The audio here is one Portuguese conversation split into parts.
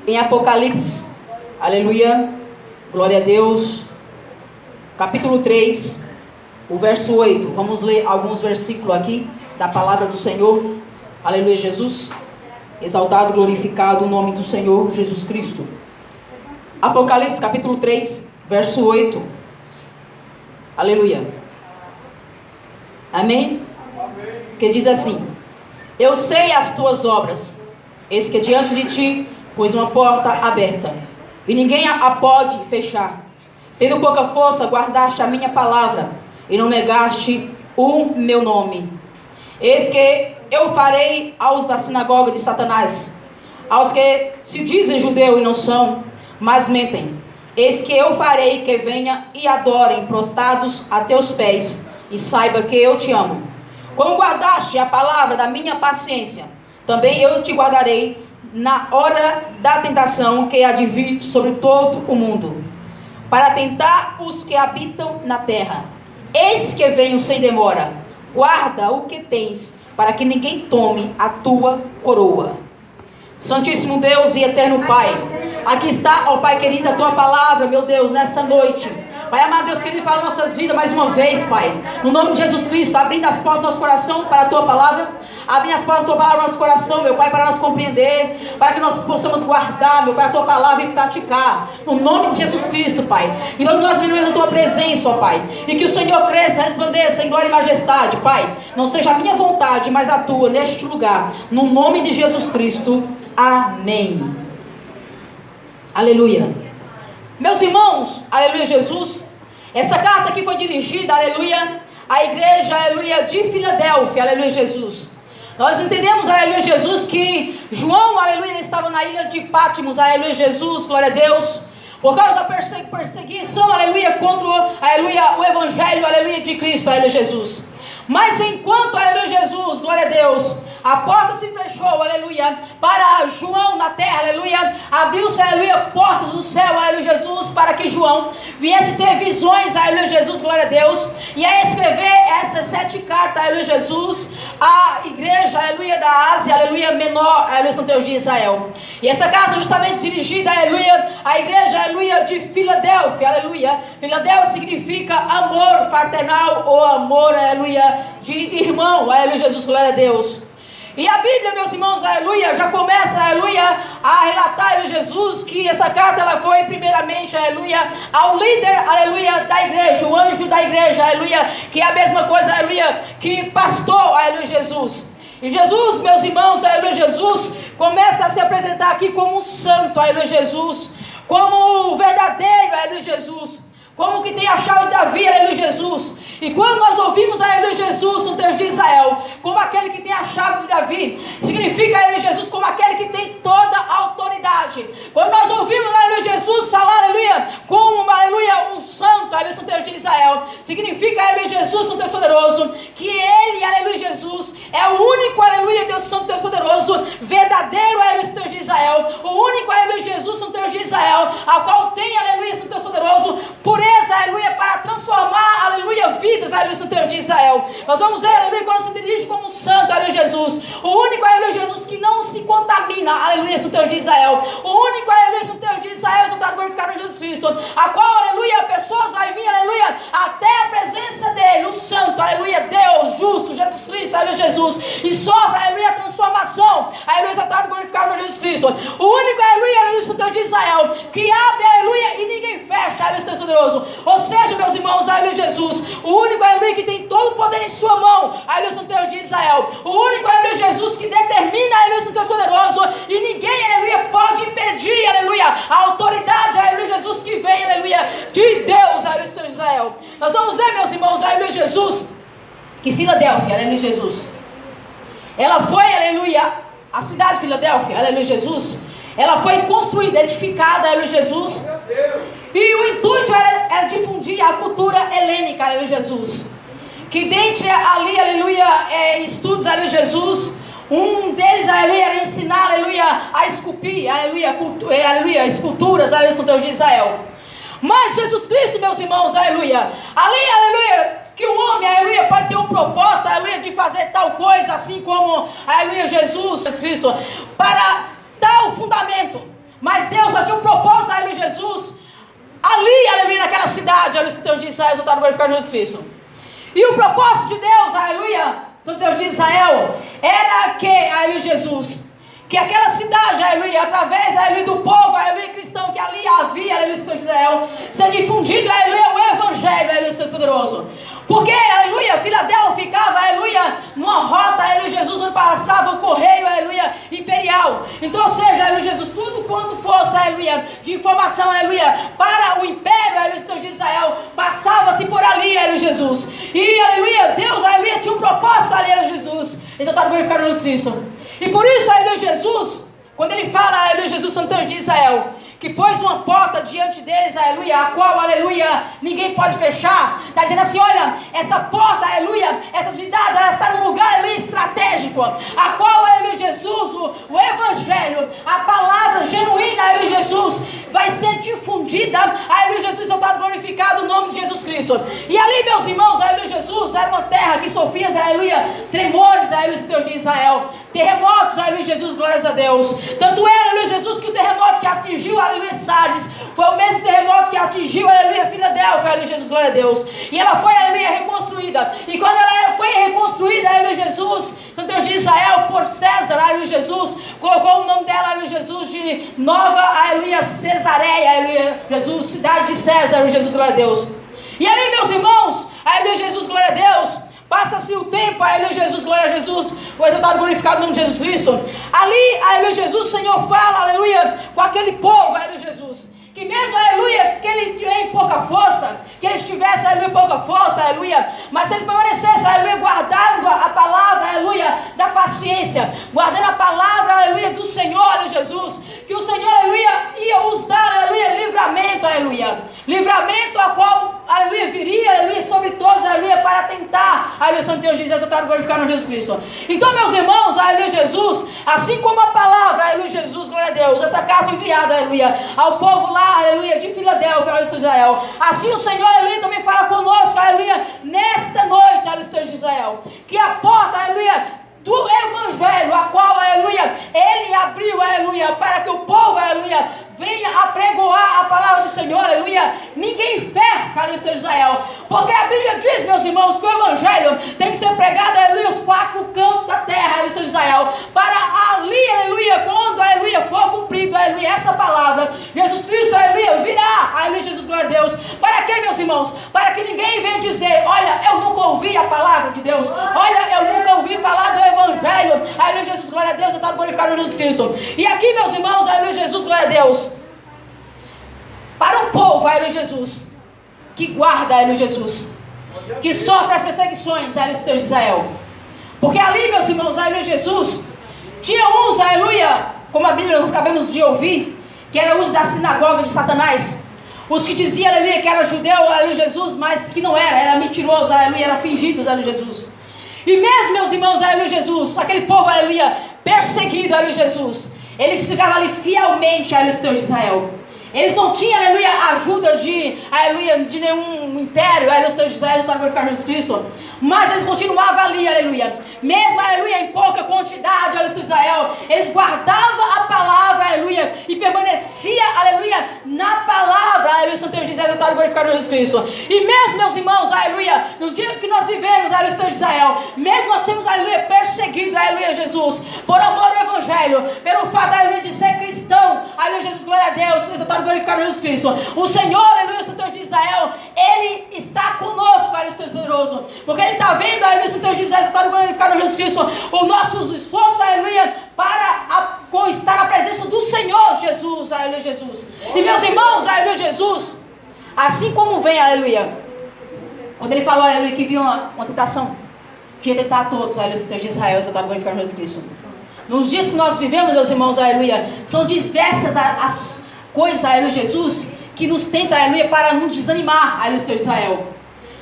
em Apocalipse, aleluia, glória a Deus, capítulo 3, o verso 8. Vamos ler alguns versículos aqui da palavra do Senhor. Aleluia, Jesus. Exaltado, glorificado o nome do Senhor Jesus Cristo. Apocalipse capítulo 3, verso 8. Aleluia. Amém? Que diz assim: eu sei as tuas obras, eis que diante de ti pus uma porta aberta, e ninguém a pode fechar. Tendo pouca força, guardaste a minha palavra, e não negaste o meu nome. Eis que eu farei aos da sinagoga de Satanás, aos que se dizem judeu e não são, mas mentem. Eis que eu farei que venha e adorem prostrados a teus pés, e saiba que eu te amo. Como guardaste a palavra da minha paciência, também eu te guardarei na hora da tentação que há de vir sobre todo o mundo, para tentar os que habitam na terra. Eis que venho sem demora. Guarda o que tens, para que ninguém tome a tua coroa. Santíssimo Deus e eterno Pai, aqui está, ó Pai querido, a tua palavra, meu Deus, nessa noite. Pai amado, Deus querido, fala nossas vidas mais uma vez, Pai. No nome de Jesus Cristo, abrindo as portas do nosso coração para a tua palavra. Abrindo as portas da tua palavra no nosso coração, meu Pai, para nós compreender, para que nós possamos guardar, meu Pai, a tua palavra e praticar. No nome de Jesus Cristo, Pai. E nós venhamos a tua presença, ó Pai. E que o Senhor cresça, resplandeça em glória e majestade, Pai. Não seja a minha vontade, mas a tua neste lugar. No nome de Jesus Cristo. Amém. Aleluia. Meus irmãos, aleluia, Jesus. Essa carta aqui foi dirigida, aleluia, à igreja, aleluia, de Filadélfia, aleluia, Jesus. Nós entendemos, aleluia, Jesus, que João, aleluia, estava na ilha de Patmos, aleluia, Jesus, glória a Deus, por causa da perseguição, aleluia, contra, aleluia, o evangelho, aleluia, de Cristo, aleluia, Jesus. Mas enquanto, aleluia, Jesus, glória a Deus, a porta se fechou, aleluia, para João na terra, aleluia, abriu-se, aleluia, portas do céu, aleluia, Jesus, para que João viesse ter visões, aleluia, Jesus, glória a Deus, e a escrever essas 7 cartas, aleluia, Jesus, à igreja, aleluia, da Ásia, aleluia, menor, aleluia, São Deus de Israel. E essa carta justamente dirigida, aleluia, à igreja, aleluia, de Filadélfia, aleluia. Filadélfia significa amor fraternal ou amor, aleluia, de irmão, aleluia, Jesus, glória a Deus. E a Bíblia, meus irmãos, aleluia, já começa, aleluia, a relatar, aleluia, Jesus, que essa carta, ela foi primeiramente, aleluia, ao líder, aleluia, da igreja, o anjo da igreja, aleluia, que é a mesma coisa, aleluia, que pastor, aleluia, Jesus. E Jesus, meus irmãos, aleluia, Jesus, começa a se apresentar aqui como um santo, aleluia, Jesus, como o verdadeiro, aleluia, Jesus, como que tem a chave de Davi, aleluia, Jesus. E quando nós ouvimos, aleluia, Jesus, no Deus de Israel, como aquele que tem a chave de Davi, significa, aleluia, Jesus, como aquele que tem toda a autoridade. Quando nós ouvimos, aleluia, Jesus falar, aleluia, como, aleluia, um santo, aleluia, no Deus de Israel, significa, aleluia, Jesus, no Deus poderoso, que ele, aleluia, Jesus, é o único, aleluia, Deus santo, Deus poderoso, verdadeiro, aleluia, no Deus de Israel, o único, aleluia, Jesus, no Deus de Israel, a qual tem, aleluia, no Deus poderoso, pureza, aleluia, para transformar, aleluia, vidas, aleluia, no Deus de Israel. Nós vamos ver, aleluia, quando se dirige como um santo, aleluia, Jesus, o único, aleluia, Jesus, que não se contamina, aleluia, no Deus de Israel, o único, aleluia, no Deus de Israel, exaltado, glorificado em Jesus Cristo, a qual, aleluia, pessoas vai vir, aleluia, até a presença dele, o santo, aleluia, Deus, justo, Jesus Cristo, aleluia, Jesus, e sofre, aleluia, a transformação, aleluia, exaltado, glorificado em Jesus Cristo, o único, aleluia, no Deus de Israel, que abre, aleluia, e ninguém fecha, aleluia, Deus poderoso, ou seja, meus irmãos, aleluia, Jesus, o único, aleluia, que tem todo o poder em sua mão, aleluia, no Deus de Israel, o único, aleluia, Jesus, que determina, aleluia, no Deus poderoso, e ninguém, aleluia, pode impedir, aleluia, a autoridade, aleluia, Jesus, que vem, aleluia, de Deus, aleluia, no Deus de Israel. Nós vamos ver, meus irmãos, aleluia, Jesus, que Filadélfia, aleluia, Jesus, ela foi, aleluia, a cidade de Filadélfia, aleluia, Jesus, ela foi construída, edificada, aleluia, Jesus, e o intuito era difundir a cultura helênica, aleluia, Jesus, que dentre ali, aleluia, estudos, aleluia, Jesus, um deles, aleluia, era ensinar, aleluia, a esculpir, aleluia, esculturas, aleluia, no Deus de Israel. Mas Jesus Cristo, meus irmãos, aleluia, ali, aleluia, que o homem, aleluia, pode ter um propósito, aleluia, de fazer tal coisa, assim como, aleluia, Jesus Cristo, para dar o fundamento. Mas Deus já tinha um propósito, aleluia, Jesus, ali, aleluia, naquela cidade, aleluia, Deus de Israel, exaltado, glorificado Jesus Cristo. E o propósito de Deus, aleluia, Santo Deus de Israel, era que, aleluia, Jesus, que aquela cidade, aleluia, através, aleluia, do povo, aleluia, cristão que ali havia, aleluia, Santo Deus de Israel, ser difundido, aleluia, o evangelho, aleluia, Deus poderoso. Porque, aleluia, Filadélfia ficava, aleluia, numa rota, aleluia, Jesus, onde passava o correio, aleluia, imperial. Então, ou seja, aleluia, Jesus, tudo quanto fosse, aleluia, de informação, aleluia, para o império, aleluia, de Israel, passava-se por ali, aleluia, Jesus. E, aleluia, Deus, aleluia, tinha um propósito, aleluia, Jesus, exaltado, glorificado Jesus Cristo. E por isso, aleluia, Jesus, quando ele fala, aleluia, Jesus, Santo Deus de Israel, que pôs uma porta diante deles, aleluia, a qual, aleluia, ninguém pode fechar. Está dizendo assim, olha, essa porta, aleluia, essa cidade, ela está num lugar, aleluia, estratégico, a qual, aleluia, Jesus, o evangelho, a palavra genuína, aleluia, Jesus, vai ser difundida, aleluia, Jesus, exaltado, glorificado, o nome de Jesus Cristo. E ali, meus irmãos, aleluia, Jesus, era uma terra que sofria, aleluia, tremores, aleluia, Deus de Israel, terremotos, aleluia, Jesus, glórias a Deus. Tanto é, aleluia, Jesus, que o terremoto que atingiu, aleluia, Sardes, foi o mesmo terremoto que atingiu, aleluia, Filadélfia, aleluia, Jesus, glória a Deus. E ela foi, aleluia, reconstruída. E quando ela foi reconstruída, aleluia, Jesus, Santo Deus de Israel, por César, aleluia, Jesus, colocou o nome dela, aleluia, Jesus, de Nova, aleluia, Cesareia, aleluia, Jesus, cidade de César, aleluia, Jesus, glória a Deus. E ali, meus irmãos, aleluia, Jesus, glória a Deus, passa-se o tempo, aleluia, Jesus, glória a Jesus, o exaltado, glorificado no nome de Jesus Cristo. Ali, aleluia, Jesus, o Senhor fala, aleluia, com aquele povo, aleluia, Jesus, que mesmo, aleluia, que ele tem pouca força, que eles tivessem, aleluia, pouca força, aleluia, mas se eles permanecessem, aleluia, guardando a palavra, aleluia, da paciência, guardando a palavra, aleluia, do Senhor, aleluia, Jesus, que o Senhor, aleluia, ia os dar, aleluia, livramento a qual, aleluia, viria, aleluia, sobre todos, aleluia, para tentar, aleluia, Santo Deus de Deus, exaltado, glorificado no Jesus Cristo. Então, meus irmãos, aleluia, Jesus, assim como a palavra, aleluia, Jesus, glória a Deus, essa carta enviada, aleluia, ao povo lá, aleluia, de Filadélfia, aleluia, de Israel, assim o Senhor, aleluia, também fala conosco, aleluia, nesta noite, aleluia, de Israel, que a porta, aleluia, do evangelho, a qual, aleluia, ele abriu, aleluia, para que o povo, aleluia, venha apregoar a palavra do Senhor, aleluia, ninguém fecha, aleluia, de Israel, porque a Bíblia diz, meus irmãos, que o evangelho tem que ser pregado, aleluia, aos quatro cantos da terra, aleluia, de Israel, para ali, aleluia, quando, aleluia, for cumprido, aleluia, essa palavra, Jesus Cristo, aleluia, virá, aleluia, Jesus, glória a Deus, para quê, meus irmãos? Para que ninguém venha dizer, olha, eu nunca ouvi a palavra de Deus, olha, eu nunca ouvi falar do evangelho, aleluia, Jesus, glória a Deus, eu estou glorificado em Jesus Cristo. E aqui, meus irmãos, aleluia, Jesus, glória a Deus, para um povo, aleluia, Jesus, que guarda, aleluia, Jesus, que sofre as perseguições, aleluia, Deus de Israel, porque ali, meus irmãos, aleluia, Jesus, tinha uns, aleluia, como a Bíblia nós acabamos de ouvir, que eram os da sinagoga de Satanás, os que diziam, aleluia, que era judeu, aleluia, Jesus, mas que não era mentiroso, aleluia, era fingido, aleluia, Jesus. E mesmo, meus irmãos, aleluia, Jesus, aquele povo, aleluia, perseguido, aleluia, Jesus, eles ficavam ali fielmente, aleluia, Deus de Israel. Eles não tinham, aleluia, ajuda de, aleluia, de nenhum império, aleluia, Deus de Israel, para glorificar Jesus Cristo. Mas eles continuavam ali, aleluia. Mesmo, aleluia, em pouca quantidade, aleluia, de Israel, eles guardavam a palavra, aleluia, e permanecia, aleluia, na palavra, aleluia, Santo Deus de Israel, para glorificar Jesus Cristo. E mesmo, meus irmãos, aleluia, no dia que nós vivemos, aleluia, Deus de Israel, mesmo nós sermos, aleluia, perseguidos, aleluia, Jesus, por amor ao evangelho, pelo fato, aleluia, de ser cristão, aleluia, Jesus, glória a Deus, glorificar Jesus Cristo. O Senhor, aleluia, Santo Deus de Israel, Ele está conosco, aleluia, Deus poderoso, porque Ele está vendo, aleluia, Santo Deus de Israel, está glorificado Jesus Cristo, o nosso esforço, aleluia, para estar na presença do Senhor Jesus, aleluia, Jesus. E meus irmãos, aleluia, Jesus, assim como vem, aleluia, quando Ele falou, aleluia, que viu uma tentação, que ia tentar a todos, aleluia, Santo Deus de Israel, está glorificado Jesus Cristo. Nos dias que nós vivemos, meus irmãos, aleluia, são diversas as coisas, aleluia, Jesus, que nos tenta, aleluia, para nos desanimar, aleluia, Deus de Israel.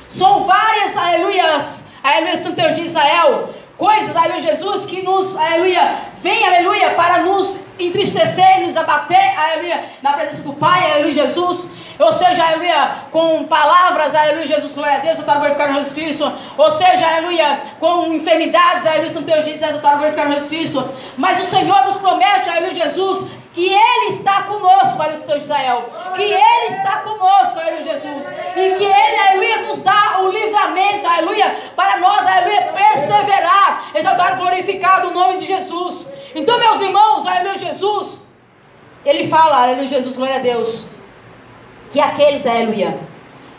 São várias, aleluias, aleluia, Santo Deus de Israel, coisas, aleluia, Jesus, que nos, aleluia, vem, aleluia, para nos entristecer, nos abater, aleluia, na presença do Pai, aleluia, Jesus. Ou seja, aleluia, com palavras, aleluia, Jesus, glória a Deus, eu estou glorificando Jesus Cristo. Ou seja, aleluia, com enfermidades, aleluia, Santo Deus de Israel, eu estou glorificando Jesus Cristo. Mas o Senhor nos promete, aleluia, Jesus, que Ele está conosco. aleluia, Deus de Israel. Que Ele está conosco, aleluia, Jesus. E que Ele, aleluia, nos dá o livramento, aleluia, para nós, aleluia, perseverar. Exaltado, glorificado o nome de Jesus. Então, meus irmãos, aleluia, Jesus, Ele fala, aleluia, Jesus, glória a Deus, que aqueles, aleluia,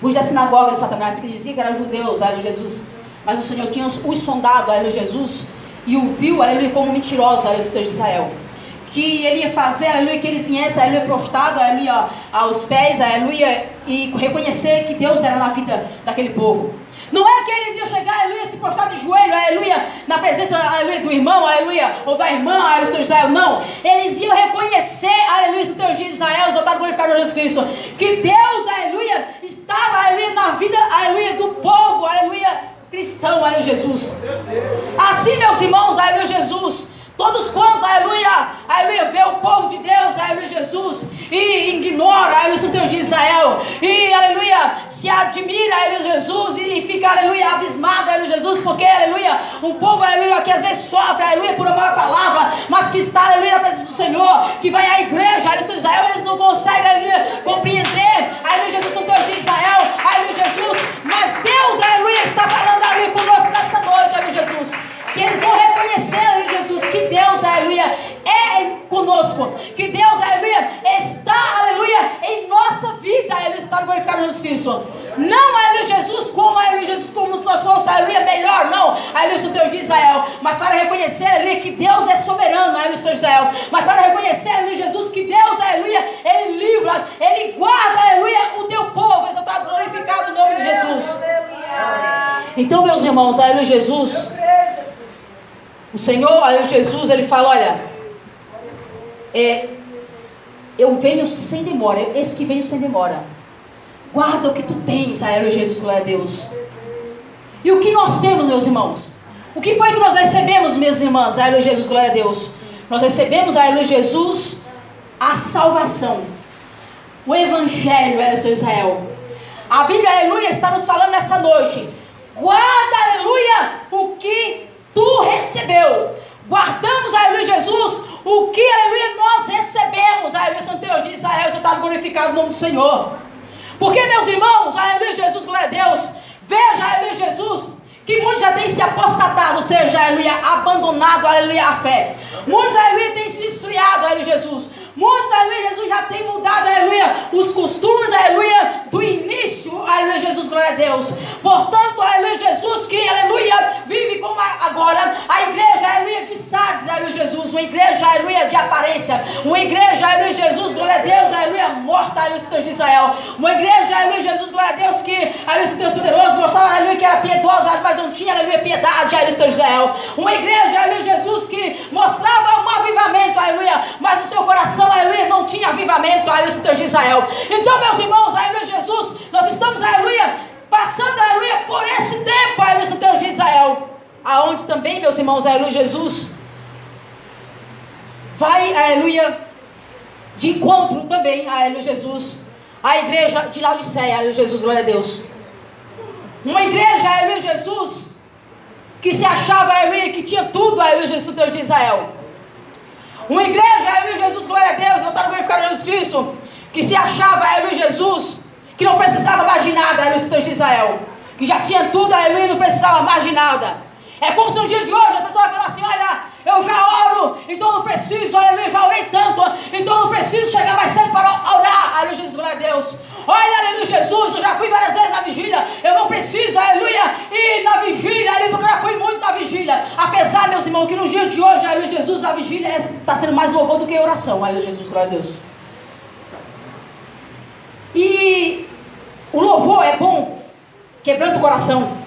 os da sinagoga de Satanás, que diziam que eram judeus, aleluia, Jesus, mas o Senhor tinha os sondado, aleluia, Jesus, e o viu, aleluia, como mentiroso, aleluia, Deus de Israel. Que ele ia fazer, aleluia, que eles viessem, aleluia, prostrado, aleluia, aos pés, aleluia, e reconhecer que Deus era na vida daquele povo. Não é que eles iam chegar, aleluia, se prostrar de joelho, aleluia, na presença, aleluia, do irmão, aleluia, ou da irmã, aleluia, Deus de Israel, não. Eles iam reconhecer, aleluia, Deus de Israel, exaltado, glorificado Jesus Cristo, que Deus, aleluia, estava, aleluia, na vida, aleluia, do povo, aleluia, cristão, aleluia, Jesus. Assim, meus irmãos, aleluia, Jesus, todos quanto, aleluia, vê o povo de Deus, aleluia, Jesus, e ignora, aleluia, Deus de Israel, e, aleluia, se admira, aleluia, Jesus, e fica, aleluia, abismado, aleluia, Jesus, porque, aleluia, um povo, aleluia, que às vezes sofre, aleluia, por uma palavra, mas que está, aleluia, na presença do Senhor, que vai à igreja, aleluia, de Israel, eles não conseguem, aleluia, compreender, aleluia, Jesus, o Deus de Israel, aleluia, Jesus, mas Deus, aleluia, está falando, aleluia, conosco nessa noite, aleluia, Jesus. Que eles vão reconhecer, aleluia, Jesus, que Deus, aleluia, é conosco. Que Deus, aleluia, está, aleluia, em nossa vida, aleluia, está glorificado Jesus Cristo. Não, aleluia, Jesus, como se nós fosse, aleluia, melhor, não, aleluia, Deus de Israel. Mas para reconhecer, aleluia, que Deus é soberano, aleluia, Deus de Israel. Mas para reconhecer, aleluia, Jesus, que Deus, aleluia, Ele livra, Ele guarda, aleluia, o teu povo, exaltado, glorificado o nome de Jesus. Então, meus irmãos, aleluia, Jesus, o Senhor, aleluia, Jesus, Ele fala, olha, eu venho sem demora, esse que veio sem demora. Guarda o que tu tens, aleluia, Jesus, glória a Deus. E o que nós temos, meus irmãos? O que foi que nós recebemos, minhas irmãs, aleluia, Jesus, glória a Deus? Nós recebemos, aleluia, Jesus, a salvação, o Evangelho, aleluia, de Israel. A Bíblia, aleluia, está nos falando nessa noite. Guarda, aleluia, o que tu recebeu. Guardamos, aleluia, Jesus, o que, aleluia, nós recebemos, aleluia, Santo Deus de Israel, você está glorificado no nome do Senhor. Porque, meus irmãos, aleluia, Jesus, glória a Deus, veja, aleluia, Jesus, que muitos já têm se apostatado, ou seja, aleluia, abandonado, aleluia, a fé. Muitos, aleluia, têm se esfriado, aleluia, Jesus. Muitos, aleluia, Jesus, já têm mudado, aleluia, os costumes, aleluia, do início, aleluia, Jesus, glória a Deus. Portanto, aleluia, Jesus, que, aleluia, vive como agora a igreja, aleluia, de Sardes, aleluia, Jesus, uma igreja, aleluia, de aparência, uma igreja, aleluia, Jesus, glória a Deus, aleluia, morta, aleluia, Deus de Israel, uma igreja, aleluia, Jesus, glória a Deus, que, aleluia, Deus poderoso, mostrava, aleluia, que era piedosa, mas não tinha, aleluia, piedade, aleluia, Deus de Israel, uma igreja, aleluia, Jesus, que mostrava um avivamento, aleluia, mas o seu coração, aleluia, não tinha avivamento, aleluia, Deus de Israel. Então, meus irmãos, aleluia, Jesus, nós estamos, aleluia, passando, aleluia, por esse tempo, aleluia, Deus de Israel, aonde também, meus irmãos, aleluia, Jesus vai, aleluia, de encontro também, aleluia, Jesus, a igreja de Laodiceia, aleluia, Jesus, glória a Deus. Uma igreja, aleluia, Jesus, que se achava, aleluia, que tinha tudo, aleluia, Jesus, Deus de Israel. Uma igreja, aleluia, Jesus, glória a Deus, exaltado, glorificado Jesus Cristo, que se achava, aleluia, Jesus, que não precisava mais de nada, aleluia, Deus de Israel, que já tinha tudo, aleluia, não precisava mais de nada. É como se no dia de hoje a pessoa vai falar assim, olha, eu já oro, então não preciso, aleluia, já orei tanto, então não preciso chegar mais cedo para orar, aleluia, Jesus, glória a Deus. Olha, aleluia, Jesus, eu já fui várias vezes na vigília, eu não preciso, aleluia, ir na vigília, aleluia, porque eu já fui muito na vigília. Apesar, meus irmãos, que no dia de hoje, aleluia, Jesus, a vigília está sendo mais louvor do que a oração, aleluia, Jesus, glória a Deus. E o louvor é bom, quebrando o coração.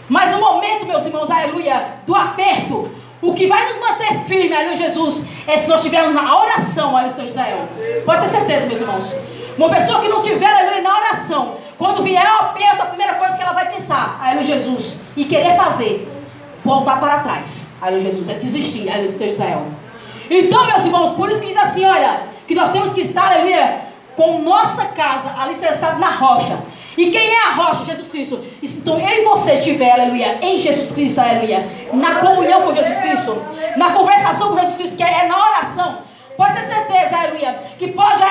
Mas no momento, meus irmãos, aleluia, do aperto, o que vai nos manter firme, aleluia, Jesus, é se nós estivermos na oração, aleluia, Deus de Israel. Pode ter certeza, meus irmãos. Uma pessoa que não estiver, aleluia, na oração, quando vier o aperto, a primeira coisa que ela vai pensar, aleluia, Jesus, e querer fazer, voltar para trás, aleluia, Jesus, é desistir, aleluia, Deus de Israel. Então, meus irmãos, por isso que diz assim, olha, que nós temos que estar, aleluia, com nossa casa alicerçada na rocha. E quem é a rocha? Jesus Cristo. Então eu e você estiver, aleluia, em Jesus Cristo, aleluia, na comunhão com Jesus Cristo, na conversação com Jesus Cristo, que é na oração, pode ter certeza, aleluia, que pode,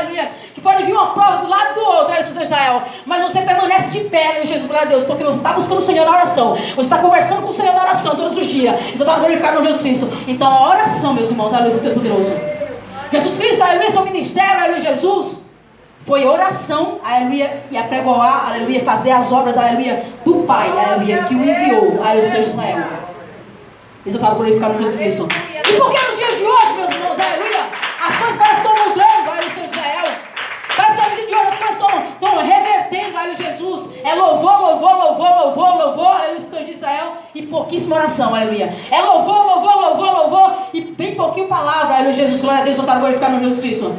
aleluia, que pode vir uma prova do lado do outro, aleluia, de Israel, mas você permanece de pé, aleluia, Jesus, glória a Deus, porque você está buscando o Senhor na oração, você está conversando com o Senhor na oração todos os dias, você está glorificando Jesus Cristo. Então a oração, meus irmãos, aleluia, Deus poderoso. Jesus Cristo, aleluia, seu ministério, aleluia, Jesus, foi oração, aleluia, e apregoar, aleluia, fazer as obras, aleluia, do Pai, aleluia, que o enviou, aleluia, Deus de Israel. Exaltado, glorificado Jesus Cristo. E por que nos dias de hoje, meus irmãos, aleluia, as coisas parecem que estão mudando, aleluia, Deus de Israel. Parece que no dia de hoje as coisas estão revertendo, aleluia, Jesus. É louvor, louvor, louvor, louvor, louvor, aleluia, Deus de Israel, e pouquíssima oração, aleluia. É louvor, louvor, louvor, louvor, e bem pouquinho palavra, aleluia, Jesus, glória a Deus, exaltado, glorificado Jesus Cristo.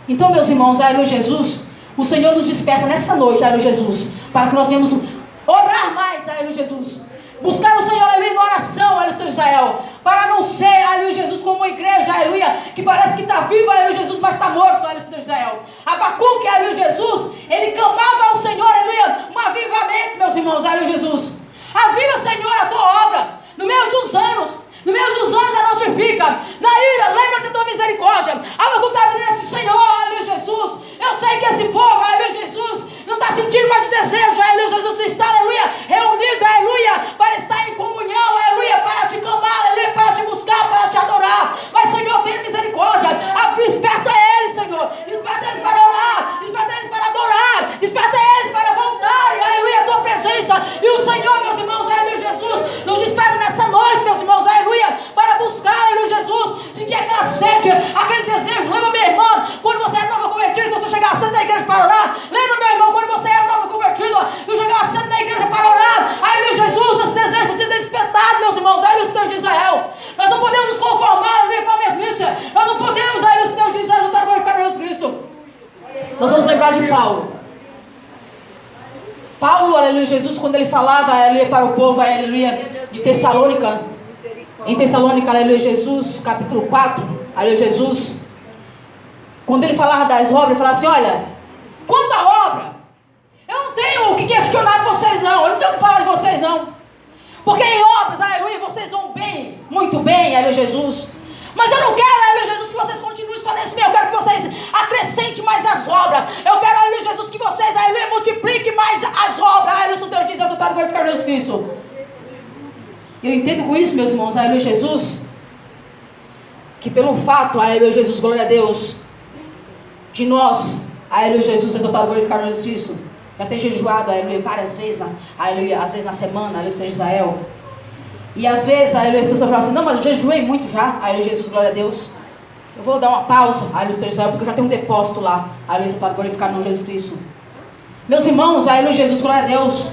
Então, meus irmãos, aleluia, Jesus, o Senhor nos desperta nessa noite, aleluia, Jesus, para que nós venhamos orar mais, aleluia, Jesus. Buscar o Senhor, aleluia, na oração, aleluia, de Israel, para não ser, aleluia, Jesus, como uma igreja, aleluia, que parece que está viva, aleluia, Jesus, mas está morto, aleluia, de Israel. Abacuque, aleluia, Jesus, ele clamava ao Senhor, aleluia, um avivamento, meus irmãos, aleluia, Jesus. Aviva, Senhor, a tua obra, no meio dos anos. No meio dos anos a notifica. Na ira, lembra-te da tua misericórdia. Abacuque está dizendo assim, Senhor, aleluia, Jesus. Eu sei que esse povo, aleluia, Jesus, não está sentindo mais o desejo, aleluia, Jesus, está, aleluia, reunido, aleluia, para estar em comunhão, aleluia, para te clamar, aleluia, para te buscar, para te adorar. Mas, Senhor, tenha misericórdia. Desperta eles, Senhor. Desperta eles para orar. Desperta eles para adorar. Desperta eles para voltarem, aleluia, a tua presença. E o Senhor, meus irmãos, aleluia, Jesus, nos desperta nessa noite, meus irmãos, aleluia, para buscar, aleluia, Jesus, sentir aquela sede, aquele desejo. Lembra, minha irmã, quando você era nova convertida, você chegava cedo na igreja para orar. Lembra, meu irmão, quando você era nova convertida, eu chegava cedo na igreja para orar. Aleluia, Jesus, esse desejo precisa ser despertado, meus irmãos, aleluia, Deus de Israel. Nós não podemos nos conformar, aleluia, com a mesmice. Nós não podemos, aleluia, Deus de Israel, não está glorificado Jesus Cristo. Nós vamos lembrar de Paulo. Paulo, aleluia, Jesus, quando ele falava, aleluia, para o povo, aleluia, de Tessalônica, em Tessalônica, aleluia, Jesus, capítulo 4, aleluia, Jesus, quando ele falava das obras, ele falava assim, olha, quanto à obra, eu não tenho o que questionar de vocês não, eu não tenho o que falar de vocês não, porque em obras, aleluia, vocês vão bem, muito bem, aleluia, Jesus, mas eu não quero, aleluia, Jesus, que vocês continuem só nesse meio, eu quero que vocês acrescentem mais as obras, eu quero, aleluia, Jesus, que vocês, aleluia, multipliquem mais as obras, aleluia, Deus diz, adotado, glorificar Jesus Cristo. Eu entendo com isso, meus irmãos, aleluia, Jesus, que pelo fato, aleluia, Jesus, glória a Deus, de nós, aleluia, Jesus, exaltado, glorificado Jesus Cristo, já ter jejuado, aleluia, várias vezes, aleluia, às vezes na semana, aleluia, de Israel, e às vezes, aleluia, as pessoas falam assim, não, mas eu jejuei muito já, aleluia, Jesus, glória a Deus, eu vou dar uma pausa, aleluia, de Israel, porque eu já tenho um depósito lá, aleluia, exaltado, glorificado no Jesus Cristo. Meus irmãos, aleluia, Jesus, glória a Deus.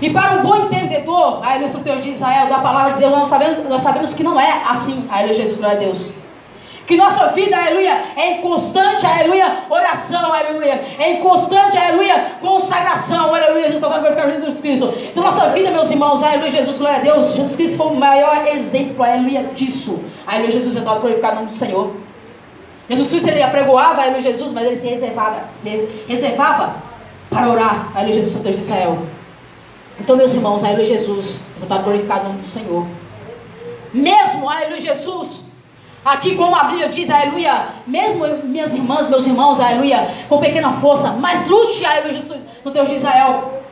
E para um bom entendedor, aleluia, Deus de Israel, da palavra de Deus, nós sabemos que não é assim, aleluia, Jesus, glória a Deus. Que nossa vida, aleluia, é em constante, aleluia, oração, aleluia, é em constante, aleluia, consagração, aleluia, Jesus Cristo. Então nossa vida, meus irmãos, aleluia, Jesus, glória a Deus, Jesus Cristo foi o maior exemplo, aleluia, disso. Aleluia, Jesus, exaltado, glorificado o nome do Senhor. Jesus Cristo, ele apregoava, aleluia, Jesus, mas ele se reservava para orar, aleluia, Jesus, Deus de Israel. Então, meus irmãos, aleluia, Jesus, exaltado, glorificado o nome do Senhor. Mesmo, aleluia, Jesus, aqui como a Bíblia diz, aleluia, mesmo minhas irmãs, meus irmãos, aleluia, com pequena força, mas lute, aleluia, Jesus, no Deus de Israel.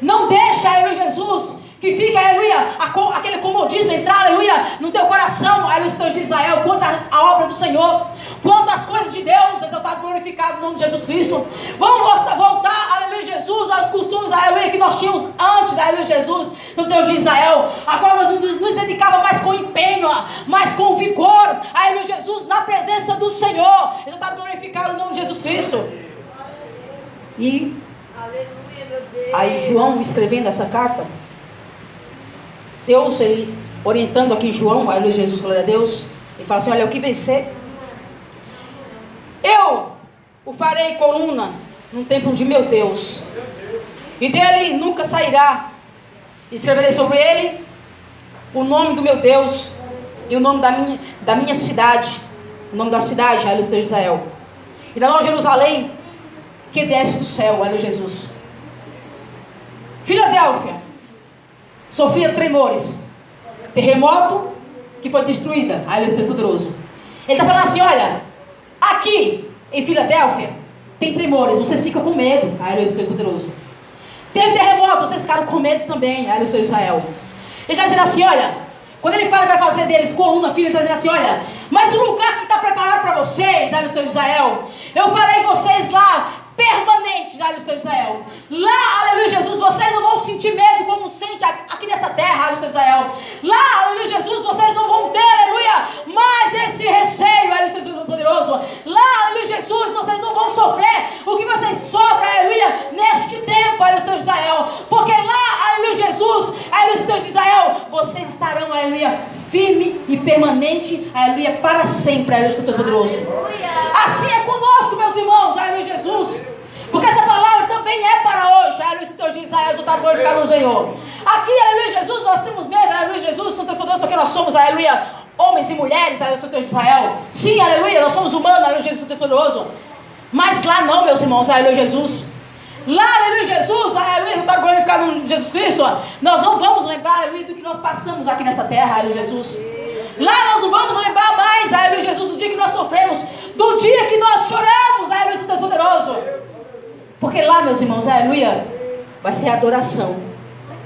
Não deixa, aleluia, Jesus, que fica, aleluia, aquele comodismo entrar, aleluia, no teu coração, aleluia, Deus de Israel, quanto à obra do Senhor, quanto às coisas de Deus, exaltado, glorificado no nome de Jesus Cristo. Vamos voltar, aleluia, Jesus, aos costumes, aleluia, que nós tínhamos antes, aleluia, Jesus, no Deus de Israel, a qual nós nos dedicava mais com empenho, mais com vigor, aleluia, Jesus, na presença do Senhor, exaltado, glorificado no nome de Jesus Cristo. E aí João escrevendo essa carta, Deus, ele orientando aqui João, aleluia, Jesus, glória a Deus, ele fala assim, olha, o que vencer, eu o farei coluna no templo de meu Deus, e dele nunca sairá. Escreverei sobre ele o nome do meu Deus e o nome da minha cidade, o nome da cidade, aleluia, de Israel, e da nova Jerusalém que desce do céu, aleluia, Jesus. Filadélfia sofria tremores, terremoto que foi destruída, aleluia, Deus poderoso. Ele está falando assim, olha, Aqui em Filadélfia tem tremores, vocês ficam com medo. Aleluia, Deus poderoso. Tem terremoto, vocês ficaram com medo também. Aleluia, Senhor Israel. Ele está dizendo assim, olha, quando ele fala que vai fazer deles coluna firme, ele está dizendo assim, olha, mas o lugar que está preparado para vocês, aleluia, Senhor Israel, eu farei vocês lá permanentes, aleluia, Senhor Israel. Lá, aleluia, Jesus, vocês não vão sentir medo como sente aqui nessa terra, aleluia, Senhor Israel. Lá, aleluia, Jesus, vocês não vão ter, aleluia, mais esse receio, aleluia, Senhor poderoso. Lá, aleluia, Jesus, vocês não vão sofrer o que vocês sofrem, aleluia, neste tempo, aleluia, Senhor Israel. Porque lá, aleluia, Jesus, aleluia, Senhor Israel, vocês estarão, aleluia, firme e permanente, aleluia, para sempre, aleluia, Senhor poderoso. Assim é conosco, meus irmãos, aleluia, Jesus. Porque essa palavra também é para hoje, aleluia, Senhor de Israel, eu estou glorificado no Senhor. Aqui, aleluia, Jesus, nós temos medo, aleluia, Jesus, Senhor poderoso, porque nós somos, aleluia, homens e mulheres, aleluia, Senhor de Israel. Sim, aleluia, nós somos humanos, aleluia, Jesus, Senhor poderoso. Mas lá não, meus irmãos, aleluia, Jesus. Lá, aleluia, Jesus, aleluia, eu estou glorificado no Jesus Cristo. Nós não vamos lembrar, aleluia, do que nós passamos aqui nessa terra, aleluia, Jesus. Lá nós não vamos lembrar mais, aleluia, Jesus, do dia que nós sofremos, do dia que nós choramos, aleluia, Deus poderoso. Porque lá, meus irmãos, aleluia, vai ser adoração.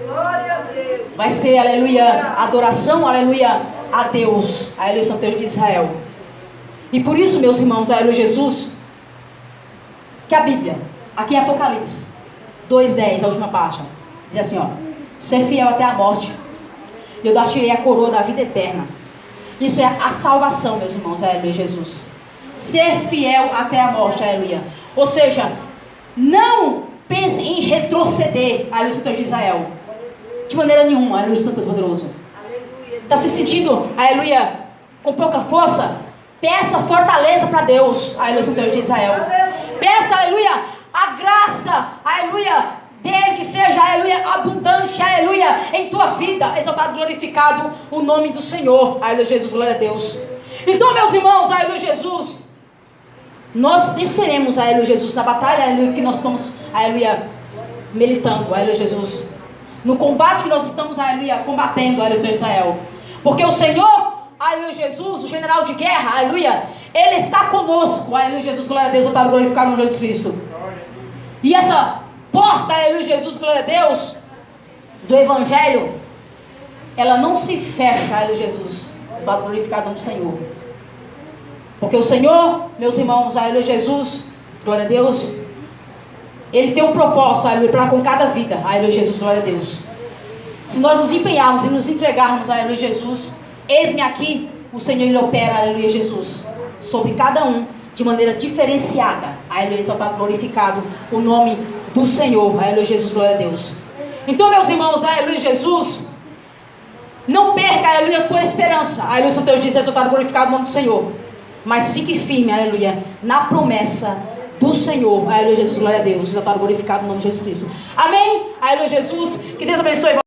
Glória a Deus. Vai ser, aleluia, adoração, aleluia, a Deus, aleluia, São Deus de Israel. E por isso, meus irmãos, aleluia, Jesus, que a Bíblia, aqui em Apocalipse 2:10, a última parte, diz assim, ó: ser fiel até a morte, eu dar-te-ei a coroa da vida eterna. Isso é a salvação, meus irmãos, aleluia, Jesus. Ser fiel até a morte, aleluia. Ou seja, não pense em retroceder, aleluia, Senhor de Israel. De maneira nenhuma, aleluia, Santo Deus poderoso. Está se sentindo, aleluia, com pouca força? Peça fortaleza para Deus, aleluia, Santo Deus de Israel. Peça, aleluia, a graça, aleluia, dele que seja, aleluia, abundante, aleluia, em tua vida. Exaltado, glorificado o nome do Senhor, aleluia, Jesus, glória a Deus. Então, meus irmãos, aleluia, Jesus, nós venceremos, aleluia, Jesus, na batalha, aleluia, que nós estamos, aleluia, militando, aleluia, Jesus. No combate que nós estamos, aleluia, combatendo, aleluia, Senhor Israel. Porque o Senhor, aleluia, Jesus, o general de guerra, aleluia, Ele está conosco, aleluia, Jesus, glória a Deus, eu estava glorificado no Jesus Cristo. E essa porta, aleluia, Jesus, glória a Deus, do Evangelho, ela não se fecha, aleluia, Jesus, está glorificado no Senhor. Porque o Senhor, meus irmãos, aleluia, Jesus, glória a Deus, Ele tem um propósito, aleluia, para com cada vida, aleluia, Jesus, glória a Deus. Se nós nos empenharmos e nos entregarmos, aleluia, Jesus, eis-me aqui, o Senhor, Ele opera, aleluia, Jesus, sobre cada um, de maneira diferenciada, aleluia, exaltado, glorificado o nome do Senhor, aleluia, Jesus, glória a Deus. Então, meus irmãos, aleluia, Jesus, não perca, aleluia, a tua esperança, aleluia, São Deus diz, exaltado, glorificado o nome do Senhor. Mas fique firme, aleluia, na promessa do Senhor, aleluia, Jesus, glória a Deus, exaltado, glorificado o nome de Jesus Cristo. Amém, aleluia, Jesus, que Deus abençoe.